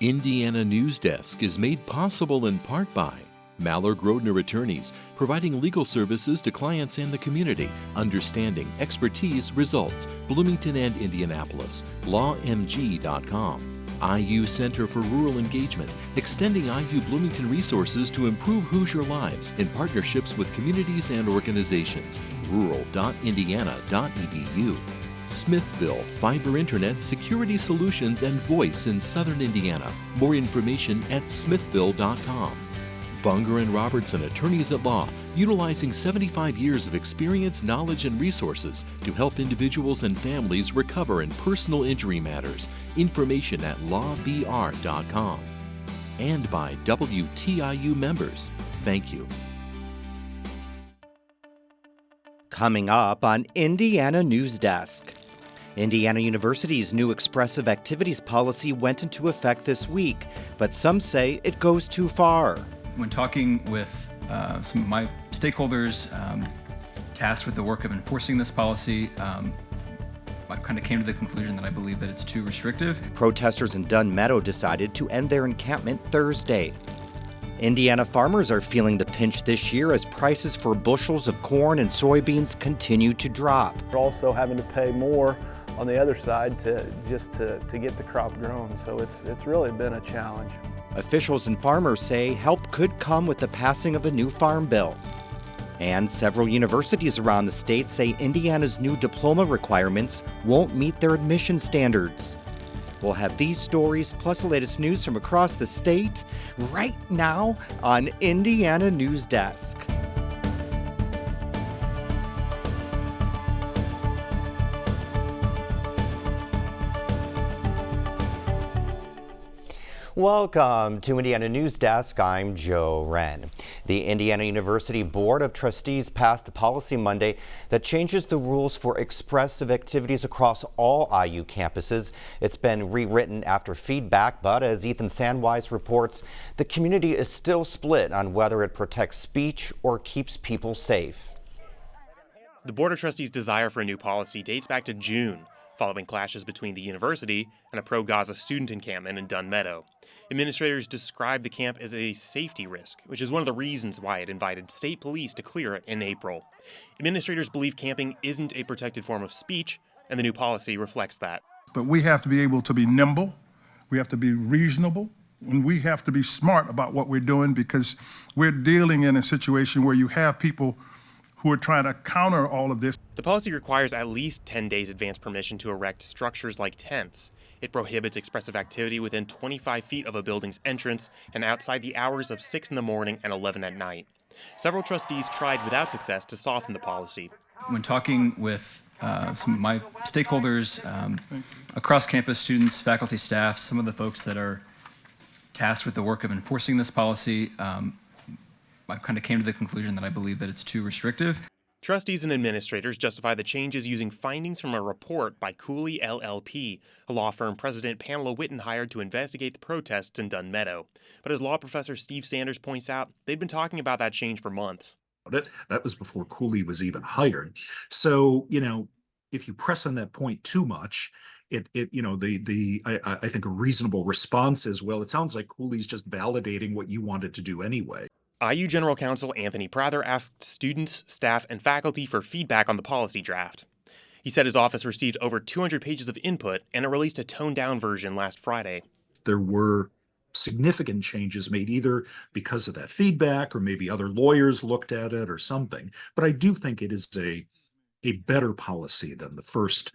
Indiana Newsdesk is made possible in part by Maller Grodner Attorneys, providing legal services to clients and the community. Understanding, expertise, results. Bloomington and Indianapolis. LawMG.com. IU Center for Rural Engagement, extending IU Bloomington resources to improve Hoosier lives in partnerships with communities and organizations. Rural.indiana.edu. Smithville Fiber Internet Security Solutions and Voice in Southern Indiana. More information at smithville.com. Bunger and Robertson Attorneys at Law, utilizing 75 years of experience, knowledge, and resources to help individuals and families recover in personal injury matters. Information at lawbr.com. And by WTIU members. Thank you. Coming up on Indiana Newsdesk. Indiana University's new expressive activities policy went into effect this week, but some say it goes too far. When talking with some of my stakeholders tasked with the work of enforcing this policy, I kind of came to the conclusion that I believe that it's too restrictive. Protesters in Dunn Meadow decided to end their encampment Thursday. Indiana farmers are feeling the pinch this year as prices for bushels of corn and soybeans continue to drop. We're also having to pay more on the other side to get the crop grown, so it's really been a challenge. Officials and farmers say help could come with the passing of a new farm bill. And several universities around the state say Indiana's new diploma requirements won't meet their admission standards. We'll have these stories plus the latest news from across the state right now on Indiana Newsdesk. Welcome to Indiana Newsdesk. I'm Joe Wren. The Indiana University Board of Trustees passed a policy Monday that changes the rules for expressive activities across all IU campuses. It's been rewritten after feedback, but as Ethan Sandwise reports, the community is still split on whether it protects speech or keeps people safe. The Board of Trustees' desire for a new policy dates back to June, following clashes between the university and a pro-Gaza student encampment in Dunn Meadow. Administrators described the camp as a safety risk, which is one of the reasons why it invited state police to clear it in April. Administrators believe camping isn't a protected form of speech, and the new policy reflects that. But we have to be able to be nimble, we have to be reasonable, and we have to be smart about what we're doing, because we're dealing in a situation where you have people who are trying to counter all of this. The policy requires at least 10 days advance permission to erect structures like tents. It prohibits expressive activity within 25 feet of a building's entrance and outside the hours of 6 in the morning and 11 at night. Several trustees tried without success to soften the policy. When talking with some of my stakeholders across campus, students, faculty, staff, some of the folks that are tasked with the work of enforcing this policy, I kind of came to the conclusion that I believe that it's too restrictive. Trustees and administrators justify the changes using findings from a report by Cooley LLP, a law firm President Pamela Whitten hired to investigate the protests in Dunn Meadow. But as law professor Steve Sanders points out, they'd been talking about that change for months. That was before Cooley was even hired. So, if you press on that point too much, I think a reasonable response is, well, it sounds like Cooley's just validating what you wanted to do anyway. IU General Counsel Anthony Prather asked students, staff, and faculty for feedback on the policy draft. He said his office received over 200 pages of input, and it released a toned-down version last Friday. There were significant changes made either because of that feedback or maybe other lawyers looked at it or something. But I do think it is a better policy than the first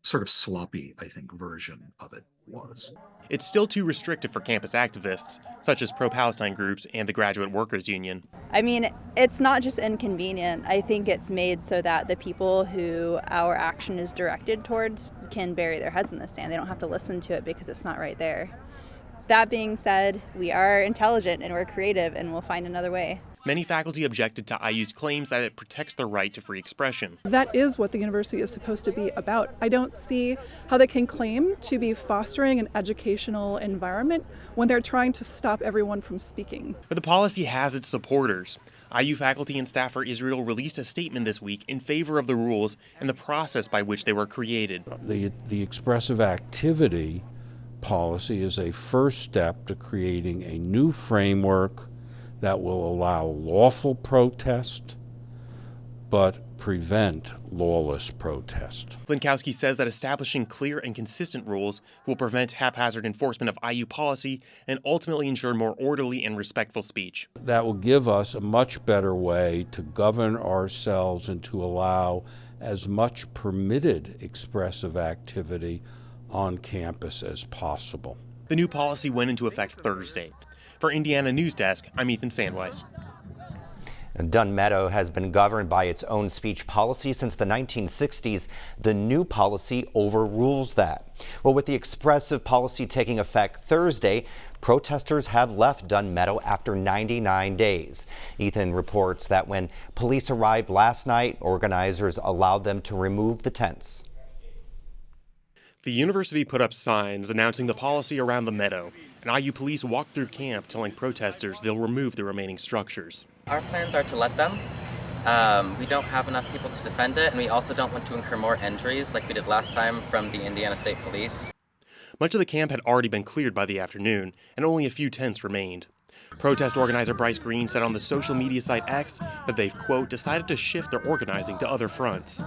sort of sloppy, I think, version of it was. It's still too restrictive for campus activists, such as pro-Palestine groups and the Graduate Workers Union. I mean, it's not just inconvenient. I think it's made so that the people who our action is directed towards can bury their heads in the sand. They don't have to listen to it because it's not right there. That being said, we are intelligent and we're creative and we'll find another way. Many faculty objected to IU's claims that it protects their right to free expression. That is what the university is supposed to be about. I don't see how they can claim to be fostering an educational environment when they're trying to stop everyone from speaking. But the policy has its supporters. IU faculty and staff for Israel released a statement this week in favor of the rules and the process by which they were created. The expressive activity policy is a first step to creating a new framework that will allow lawful protest, but prevent lawless protest. Linkowski says that establishing clear and consistent rules will prevent haphazard enforcement of IU policy and ultimately ensure more orderly and respectful speech. That will give us a much better way to govern ourselves and to allow as much permitted expressive activity on campus as possible. The new policy went into effect Thursday. For Indiana Newsdesk, I'm Ethan Sandweiss. Dunn Meadow has been governed by its own speech policy since the 1960s. The new policy overrules that. Well, with the expressive policy taking effect Thursday, protesters have left Dunn Meadow after 99 days. Ethan reports that when police arrived last night, organizers allowed them to remove the tents. The university put up signs announcing the policy around the meadow, and IU police walked through camp telling protesters they'll remove the remaining structures. Our plans are to let them. We don't have enough people to defend it, and we also don't want to incur more injuries like we did last time from the Indiana State Police. Much of the camp had already been cleared by the afternoon, and only a few tents remained. Protest organizer Bryce Green said on the social media site X that they've, quote, decided to shift their organizing to other fronts.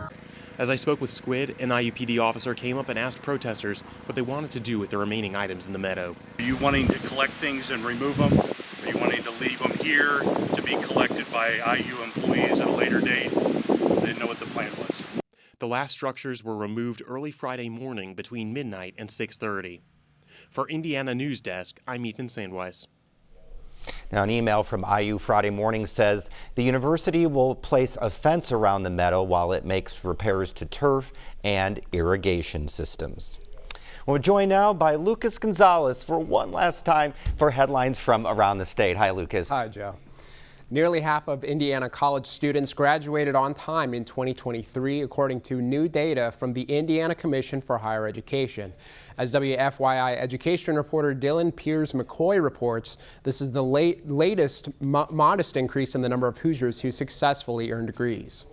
As I spoke with Squid, an IUPD officer came up and asked protesters what they wanted to do with the remaining items in the meadow. Are you wanting to collect things and remove them? Are you wanting to leave them here to be collected by IU employees at a later date? I didn't know what the plan was. The last structures were removed early Friday morning between midnight and 6:30. For Indiana Newsdesk, I'm Ethan Sandweiss. Now, an email from IU Friday morning says the university will place a fence around the meadow while it makes repairs to turf and irrigation systems. We're joined now by Lucas Gonzalez for one last time for headlines from around the state. Hi, Lucas. Hi, Joe. Nearly half of Indiana college students graduated on time in 2023, according to new data from the Indiana Commission for Higher Education. As WFYI education reporter Dylan Piers-McCoy reports, this is the latest modest increase in the number of Hoosiers who successfully earned degrees.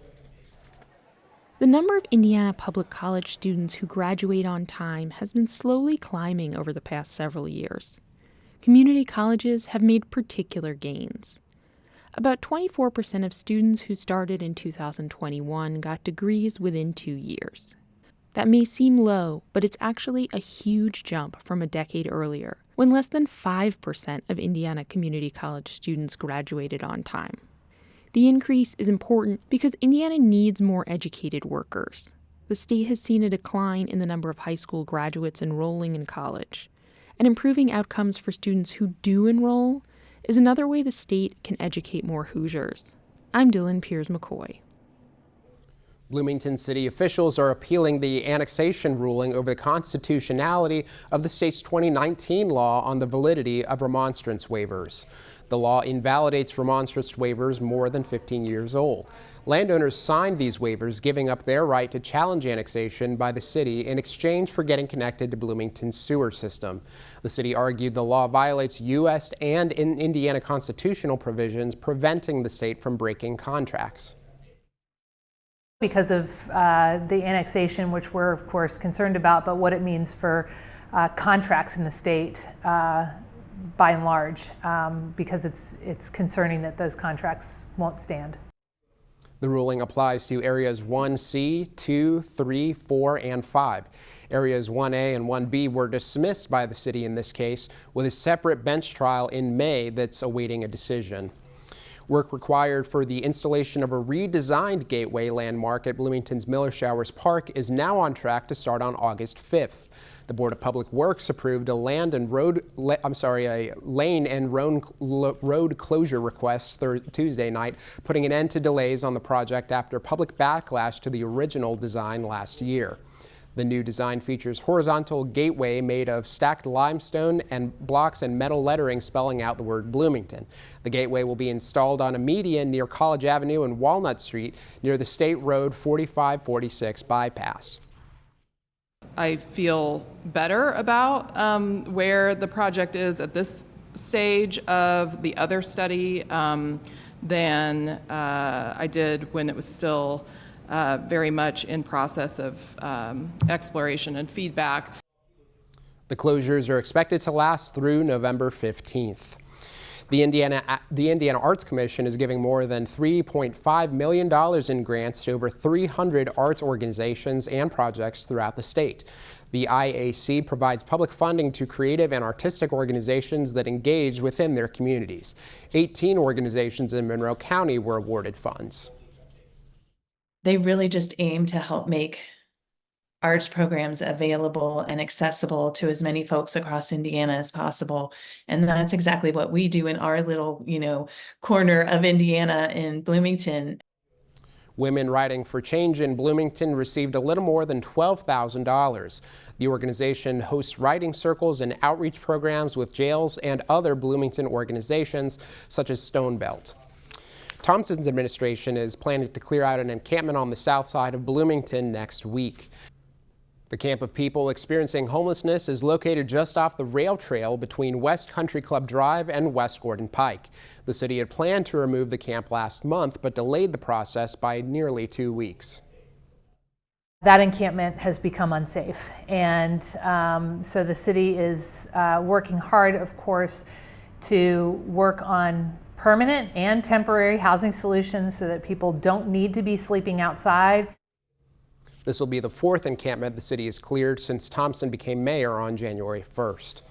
The number of Indiana public college students who graduate on time has been slowly climbing over the past several years. Community colleges have made particular gains. About 24% of students who started in 2021 got degrees within 2 years. That may seem low, but it's actually a huge jump from a decade earlier, when less than 5% of Indiana community college students graduated on time. The increase is important because Indiana needs more educated workers. The state has seen a decline in the number of high school graduates enrolling in college, and improving outcomes for students who do enroll is another way the state can educate more Hoosiers. I'm Dylan Piers-McCoy. Bloomington city officials are appealing the annexation ruling over the constitutionality of the state's 2019 law on the validity of remonstrance waivers. The law invalidates remonstrance waivers more than 15 years old. Landowners signed these waivers, giving up their right to challenge annexation by the city in exchange for getting connected to Bloomington's sewer system. The city argued the law violates U.S. and Indiana constitutional provisions, preventing the state from breaking contracts. Because of the annexation, which we're of course concerned about, but what it means for contracts in the state by and large, because it's concerning that those contracts won't stand. The ruling applies to areas 1C, 2, 3, 4, and 5. Areas 1A and 1B were dismissed by the city in this case, with a separate bench trial in May that's awaiting a decision. Work required for the installation of a redesigned gateway landmark at Bloomington's Miller Showers Park is now on track to start on August 5th. The Board of Public Works approved a lane and road closure request Tuesday night, putting an end to delays on the project after public backlash to the original design last year. The new design features horizontal gateway made of stacked limestone and blocks and metal lettering spelling out the word Bloomington. The gateway will be installed on a median near College Avenue and Walnut Street near the State Road 4546 bypass. I feel better about where the project is at this stage of the other study than I did when it was still very much in process of exploration and feedback. The closures are expected to last through November 15th. The Indiana Arts Commission is giving more than $3.5 million in grants to over 300 arts organizations and projects throughout the state. The IAC provides public funding to creative and artistic organizations that engage within their communities. 18 organizations in Monroe County were awarded funds. They really just aim to help make arts programs available and accessible to as many folks across Indiana as possible. And that's exactly what we do in our little, corner of Indiana in Bloomington. Women Writing for Change in Bloomington received a little more than $12,000. The organization hosts writing circles and outreach programs with jails and other Bloomington organizations such as Stone Belt. Thompson's administration is planning to clear out an encampment on the south side of Bloomington next week. The camp of people experiencing homelessness is located just off the rail trail between West Country Club Drive and West Gordon Pike. The city had planned to remove the camp last month, but delayed the process by nearly 2 weeks. That encampment has become unsafe, and so the city is working hard, of course, to work on permanent and temporary housing solutions so that people don't need to be sleeping outside. This will be the fourth encampment the city has cleared since Thompson became mayor on January 1st.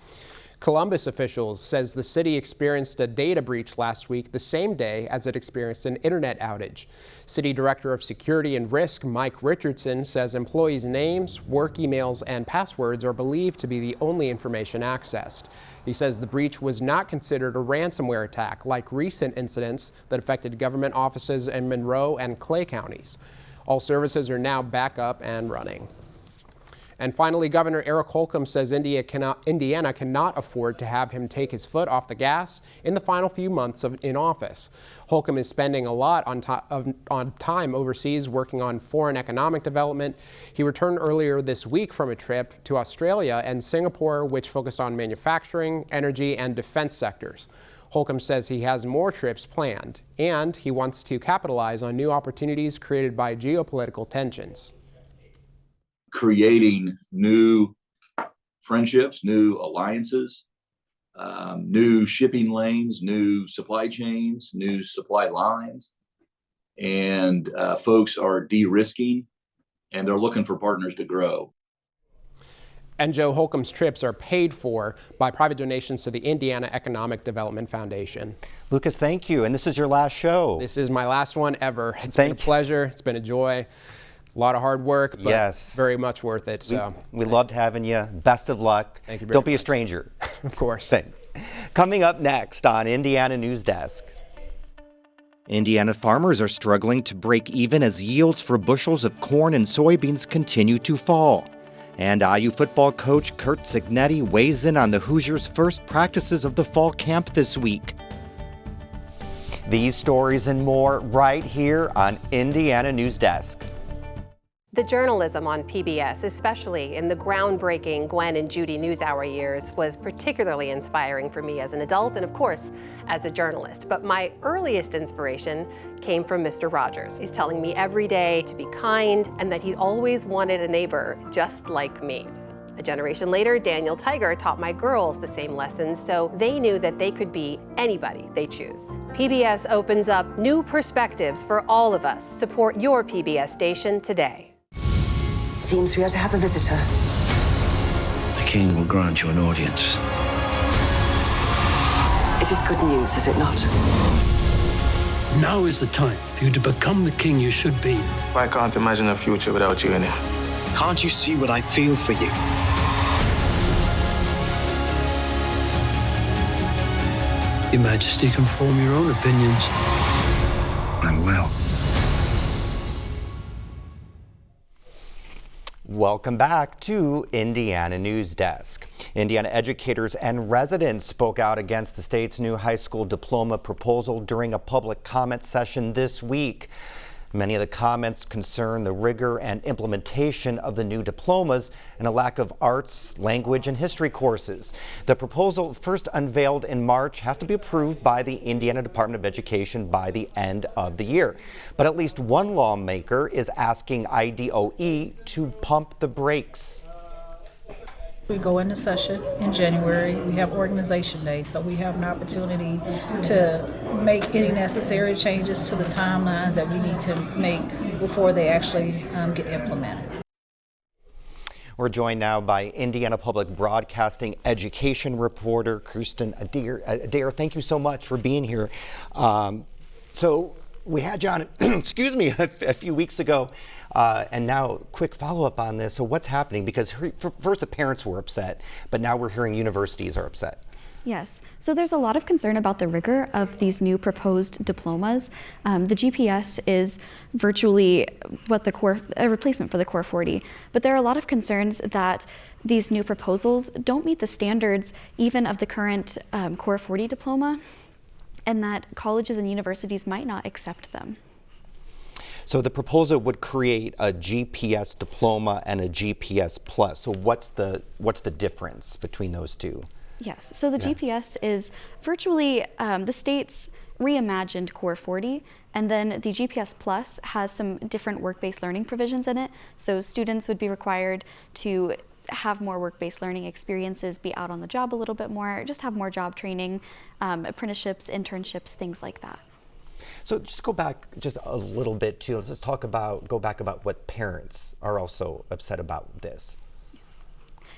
Columbus officials says the city experienced a data breach last week, the same day as it experienced an internet outage. City Director of Security and Risk Mike Richardson says employees' names, work emails, and passwords are believed to be the only information accessed. He says the breach was not considered a ransomware attack like recent incidents that affected government offices in Monroe and Clay counties. All services are now back up and running. And finally, Governor Eric Holcomb says Indiana cannot afford to have him take his foot off the gas in the final few months in office. Holcomb is spending a lot on time overseas working on foreign economic development. He returned earlier this week from a trip to Australia and Singapore, which focused on manufacturing, energy, and defense sectors. Holcomb says he has more trips planned, and he wants to capitalize on new opportunities created by geopolitical tensions. Creating new friendships, new alliances, new shipping lanes, new supply chains, new supply lines, and folks are de-risking, and they're looking for partners to grow. And Joe, Holcomb's trips are paid for by private donations to the Indiana Economic Development Foundation. Lucas, thank you. And this is your last show. This is my last one ever. It's been a pleasure. It's been a joy. A lot of hard work, but very much worth it. So we loved having you. Best of luck. Thank you very Don't be much. a stranger. Of course. Thanks. Coming up next on Indiana Newsdesk. Indiana farmers are struggling to break even as yields for bushels of corn and soybeans continue to fall. And IU football coach Kurt Cignetti weighs in on the Hoosiers' first practices of the fall camp this week. These stories and more right here on Indiana Newsdesk. The journalism on PBS, especially in the groundbreaking Gwen and Judy NewsHour years, was particularly inspiring for me as an adult and, of course, as a journalist. But my earliest inspiration came from Mr. Rogers. He's telling me every day to be kind and that he'd always wanted a neighbor just like me. A generation later, Daniel Tiger taught my girls the same lessons, so they knew that they could be anybody they choose. PBS opens up new perspectives for all of us. Support your PBS station today. Seems we are to have a visitor. The king will grant you an audience. It is good news, is it not? Now is the time for you to become the king you should be. I can't imagine a future without you in it. Can't you see what I feel for you? Your Majesty can form your own opinions. I will. Welcome back to Indiana Newsdesk. Indiana educators and residents spoke out against the state's new high school diploma proposal during a public comment session this week. Many of the comments concern the rigor and implementation of the new diplomas and a lack of arts, language, and history courses. The proposal, first unveiled in March, has to be approved by the Indiana Department of Education by the end of the year. But at least one lawmaker is asking IDOE to pump the brakes. We go into session in January. We have organization day, so we have an opportunity to make any necessary changes to the timelines that we need to make before they actually get implemented. We're joined now by Indiana Public Broadcasting education reporter Kirsten Adair. Thank you so much for being here. So we had you on, excuse me, a few weeks ago, and now quick follow-up on this. So what's happening? Because first the parents were upset, but now we're hearing universities are upset. Yes, so there's a lot of concern about the rigor of these new proposed diplomas. The GPS is virtually a replacement for the Core 40, but there are a lot of concerns that these new proposals don't meet the standards even of the current Core 40 diploma, and that colleges and universities might not accept them. So the proposal would create a GPS diploma and a GPS plus. So what's the difference between those two? Yes, so the GPS is virtually the state's reimagined Core 40, and then the GPS Plus has some different work-based learning provisions in it. So students would be required to have more work-based learning experiences, be out on the job a little bit more, just have more job training, apprenticeships, internships, things like that. So just go back just a little bit too. Let's just go back about what parents are also upset about this.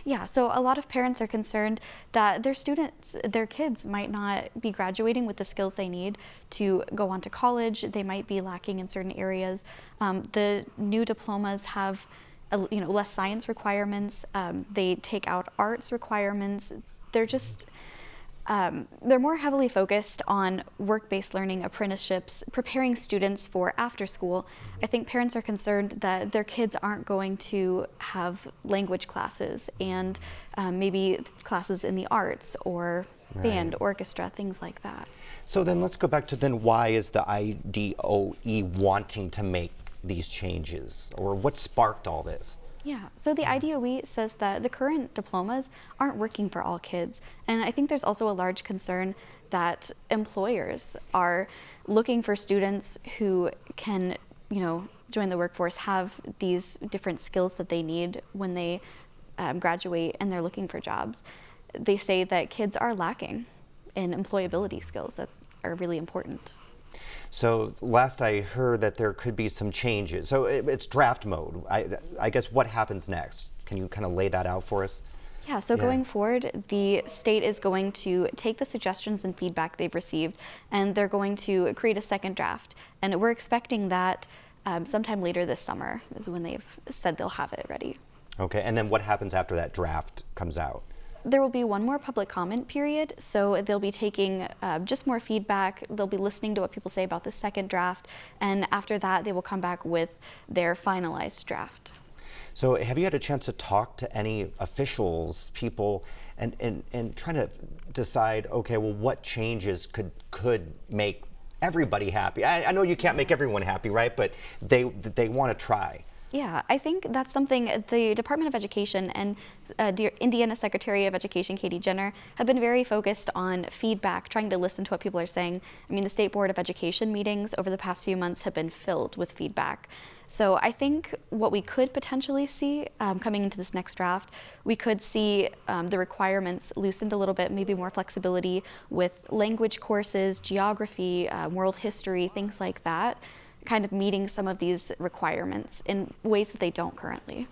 Yeah, so a lot of parents are concerned that their kids might not be graduating with the skills they need to go on to college. They might be lacking in certain areas. The new diplomas have less science requirements. They take out arts requirements. They're more heavily focused on work-based learning, apprenticeships, preparing students for after school. I think parents are concerned that their kids aren't going to have language classes and maybe classes in the arts or band, orchestra, things like that. So then let's go back to then why is the IDOE wanting to make these changes, or what sparked all this? Yeah, so the IDOE says that the current diplomas aren't working for all kids. And I think there's also a large concern that employers are looking for students who can, join the workforce, have these different skills that they need when they graduate and they're looking for jobs. They say that kids are lacking in employability skills that are really important. So last I heard that there could be some changes. So it's draft mode. I guess what happens next? Can you kind of lay that out for us? Yeah, so going forward, the state is going to take the suggestions and feedback they've received, and they're going to create a second draft. And we're expecting that sometime later this summer is when they've said they'll have it ready. Okay, and then what happens after that draft comes out? There will be one more public comment period, so they'll be taking just more feedback. They'll be listening to what people say about the second draft, and after that, they will come back with their finalized draft. So have you had a chance to talk to any officials, people, and trying to decide, okay, well, what changes could make everybody happy? I know you can't make everyone happy, right? But they want to try. Yeah, I think that's something the Department of Education and Indiana Secretary of Education, Katie Jenner, have been very focused on feedback, trying to listen to what people are saying. I mean, the State Board of Education meetings over the past few months have been filled with feedback. So I think what we could potentially see coming into this next draft, we could see the requirements loosened a little bit, maybe more flexibility with language courses, geography, world history, things like that, kind of meeting some of these requirements in ways that they don't currently.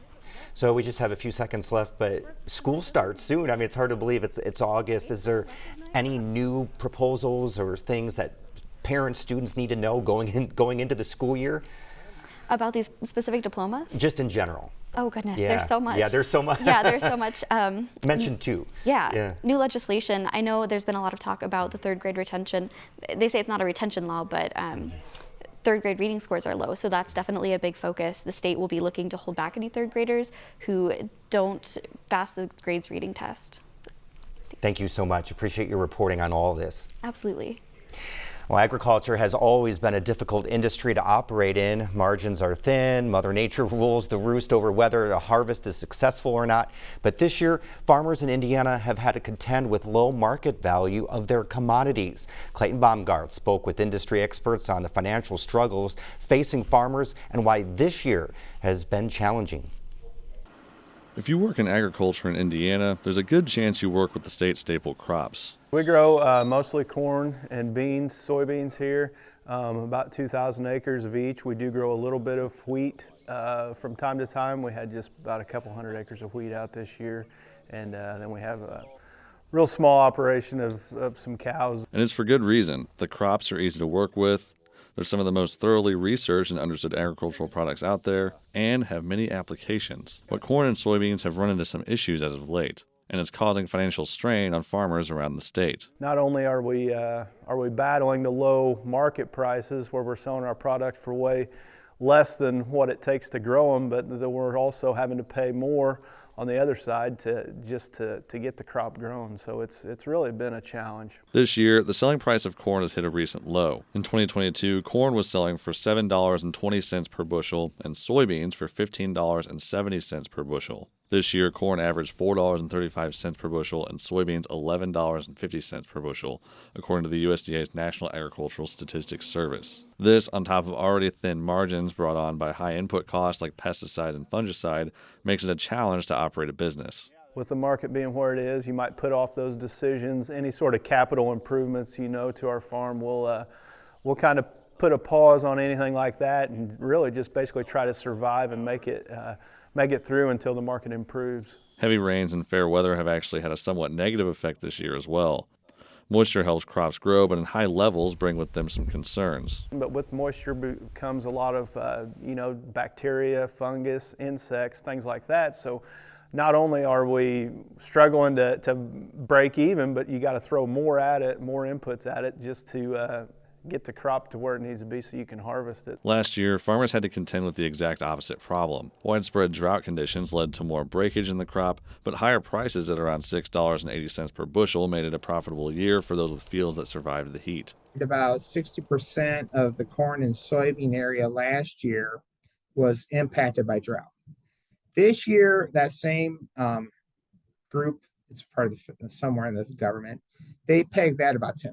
So we just have a few seconds left, but school starts soon. I mean, it's hard to believe it's August. Is there any new proposals or things that parents, students need to know going into the school year? About these specific diplomas? Just in general. Oh goodness, there's so much. Yeah, there's so much. Yeah, there's so much. Mentioned too. Yeah, new legislation. I know there's been a lot of talk about the third grade retention. They say it's not a retention law, but third grade reading scores are low, so that's definitely a big focus. The state will be looking to hold back any third graders who don't pass the grades reading test. Thank you so much. Appreciate your reporting on all of this. Absolutely. Well, agriculture has always been a difficult industry to operate in. Margins are thin. Mother Nature rules the roost over whether a harvest is successful or not. But this year, farmers in Indiana have had to contend with low market value of their commodities. Clayton Baumgart spoke with industry experts on the financial struggles facing farmers and why this year has been challenging. If you work in agriculture in Indiana, there's a good chance you work with the state's staple crops. We grow mostly corn and beans, soybeans here, about 2,000 acres of each. We do grow a little bit of wheat from time to time. We had just about a couple hundred acres of wheat out this year, and then we have a real small operation of some cows. And it's for good reason. The crops are easy to work with. They're some of the most thoroughly researched and understood agricultural products out there and have many applications. But corn and soybeans have run into some issues as of late, and it's causing financial strain on farmers around the state. Not only are we battling the low market prices where we're selling our product for way less than what it takes to grow them, but we're also having to pay more on the other side to get the crop grown. So it's really been a challenge. This year, the selling price of corn has hit a recent low. In 2022, corn was selling for $7.20 per bushel and soybeans for $15.70 per bushel. This year, corn averaged $4.35 per bushel and soybeans $11.50 per bushel, according to the USDA's National Agricultural Statistics Service. This, on top of already thin margins brought on by high input costs like pesticides and fungicide, makes it a challenge to operate a business. With the market being where it is, you might put off those decisions. Any sort of capital improvements, to our farm, we'll kind of put a pause on anything like that and really just basically try to survive and make it through until the market improves. Heavy rains and fair weather have actually had a somewhat negative effect this year as well. Moisture helps crops grow, but in high levels bring with them some concerns. But with moisture comes a lot of, bacteria, fungus, insects, things like that. So not only are we struggling to break even, but you got to throw more at it, more inputs at it just to get the crop to where it needs to be so you can harvest it. Last year, farmers had to contend with the exact opposite problem. Widespread drought conditions led to more breakage in the crop, but higher prices at around $6.80 per bushel made it a profitable year for those with fields that survived the heat. About 60% of the corn and soybean area last year was impacted by drought. This year, that same group, it's part of somewhere in the government, they pegged that about 10%.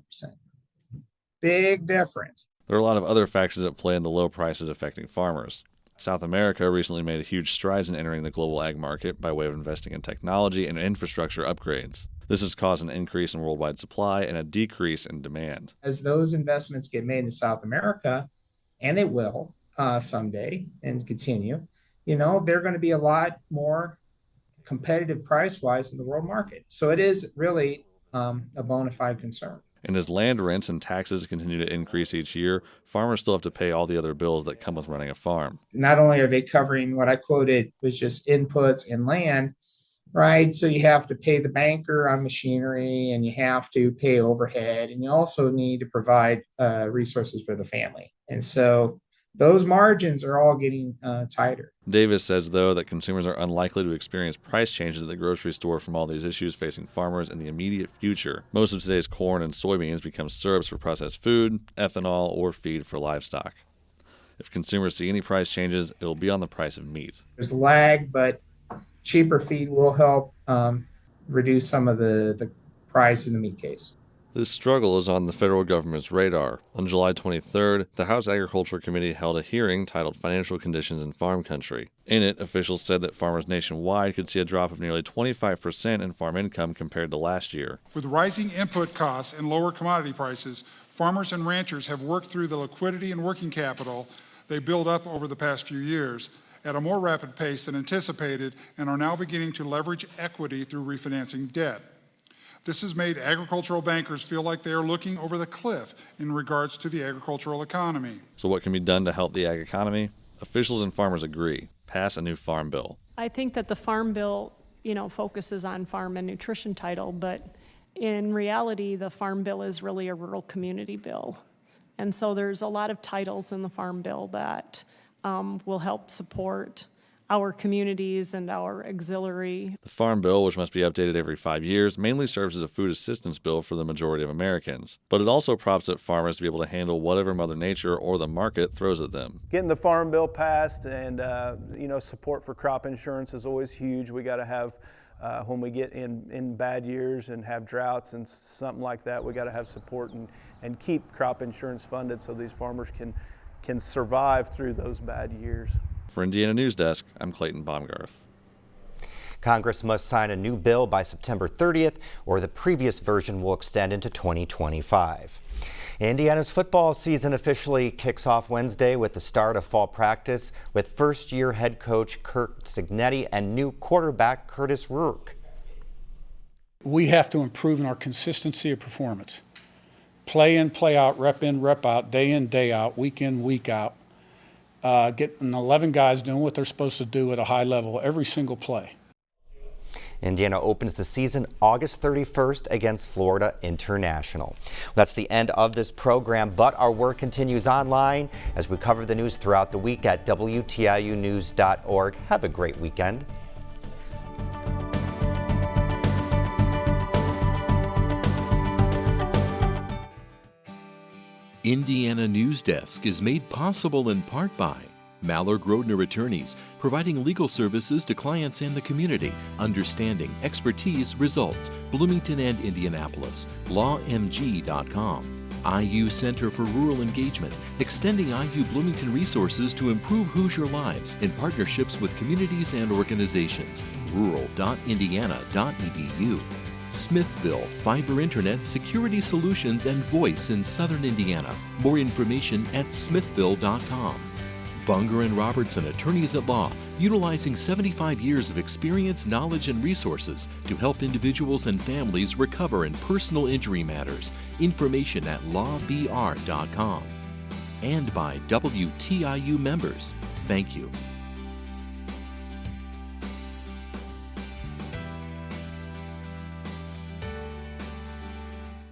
Big difference. There are a lot of other factors at play in the low prices affecting farmers. South America recently made huge strides in entering the global ag market by way of investing in technology and infrastructure upgrades. This has caused an increase in worldwide supply and a decrease in demand. As those investments get made in South America, and they will someday and continue, they're going to be a lot more competitive price-wise in the world market. So it is really a bona fide concern. And as land rents and taxes continue to increase each year, farmers still have to pay all the other bills that come with running a farm. Not only are they covering what I quoted was just inputs and land, right? So you have to pay the banker on machinery, and you have to pay overhead, and you also need to provide resources for the family. And so those margins are all getting tighter. Davis says, though, that consumers are unlikely to experience price changes at the grocery store from all these issues facing farmers in the immediate future. Most of today's corn and soybeans become syrups for processed food, ethanol, or feed for livestock. If consumers see any price changes, it'll be on the price of meat. There's a lag, but cheaper feed will help reduce some of the price in the meat case. This struggle is on the federal government's radar. On July 23rd, the House Agriculture Committee held a hearing titled Financial Conditions in Farm Country. In it, officials said that farmers nationwide could see a drop of nearly 25% in farm income compared to last year. With rising input costs and lower commodity prices, farmers and ranchers have worked through the liquidity and working capital they built up over the past few years at a more rapid pace than anticipated and are now beginning to leverage equity through refinancing debt. This has made agricultural bankers feel like they are looking over the cliff in regards to the agricultural economy. So what can be done to help the ag economy? Officials and farmers agree. Pass a new farm bill. I think that the farm bill, focuses on farm and nutrition title, but in reality, the farm bill is really a rural community bill. And so there's a lot of titles in the farm bill that will help support our communities and our auxiliary. The Farm Bill, which must be updated every 5 years, mainly serves as a food assistance bill for the majority of Americans. But it also props up farmers to be able to handle whatever Mother Nature or the market throws at them. Getting the Farm Bill passed and support for crop insurance is always huge. We got to have, when we get in bad years and have droughts and something like that, we got to have support and keep crop insurance funded so these farmers can survive through those bad years. For Indiana Newsdesk, I'm Clayton Baumgarth. Congress must sign a new bill by September 30th, or the previous version will extend into 2025. Indiana's football season officially kicks off Wednesday with the start of fall practice with first-year head coach Kurt Signetti and new quarterback Curtis Rourke. We have to improve in our consistency of performance. Play in, play out, rep in, rep out, day in, day out, week in, week out. Getting 11 guys doing what they're supposed to do at a high level every single play. Indiana opens the season August 31st against Florida International. That's the end of this program, but our work continues online as we cover the news throughout the week at WTIUnews.org. Have a great weekend. Indiana Newsdesk is made possible in part by Maller Grodner Attorneys, providing legal services to clients and the community. Understanding, expertise, results. Bloomington and Indianapolis. LawMG.com. IU Center for Rural Engagement, extending IU Bloomington resources to improve Hoosier lives in partnerships with communities and organizations. Rural.indiana.edu. Smithville Fiber Internet Security Solutions and Voice in Southern Indiana. More information at smithville.com. Bunger and Robertson Attorneys at Law, utilizing 75 years of experience, knowledge, and resources to help individuals and families recover in personal injury matters. Information at lawbr.com. And by WTIU members. Thank you.